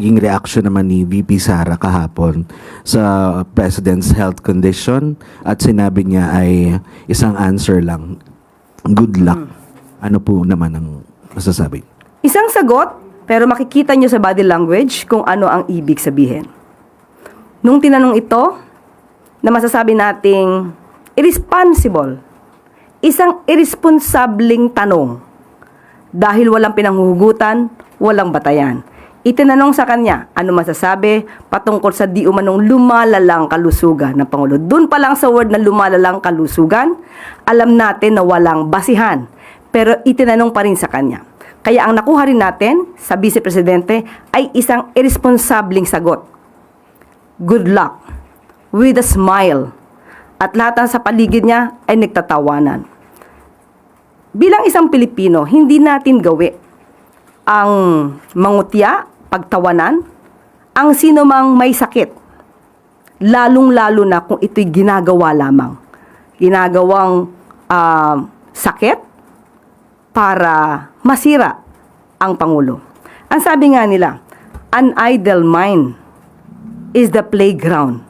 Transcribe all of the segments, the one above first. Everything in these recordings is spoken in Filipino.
Yung reaction naman ni VP Sara kahapon sa President's health condition at sinabi niya ay isang answer lang, good luck. Ano po naman ang masasabi? Isang sagot, pero makikita nyo sa body language kung ano ang ibig sabihin. Nung tinanong ito, na masasabi nating irresponsible, isang irresponsableng tanong dahil walang pinanghuhugutan, walang batayan. Itinanong sa kanya, ano masasabi patungkol sa di umanong lumalalang kalusugan ng Pangulo. Doon pa lang sa word na lumalalang kalusugan, alam natin na walang basihan. Pero itinanong pa rin sa kanya. Kaya ang nakuha rin natin sa Vice Presidente ay isang irresponsableng sagot. Good luck. With a smile. At lahat ng sa paligid niya ay nagtatawanan. Bilang isang Pilipino, hindi natin gawi ang mangutya, pagtawanan, ang sino mang may sakit. Lalong-lalo na kung ito'y ginagawa lamang. Ginagawang sakit para masira ang Pangulo. Ang sabi nga nila, an idle mind is the playground.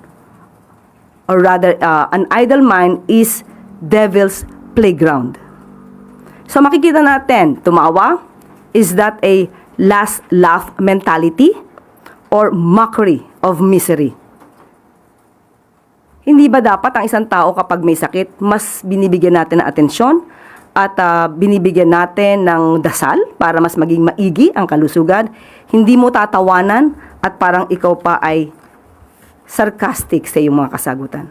Or rather, an idle mind is devil's playground. So makikita natin, tumawa, is that a last laugh mentality or mockery of misery? Hindi ba dapat ang isang tao kapag may sakit, mas binibigyan natin ng atensyon at binibigyan natin ng dasal para mas maging maigi ang kalusugan? Hindi mo tatawanan at parang ikaw pa ay sarcastic sa iyong mga kasagutan.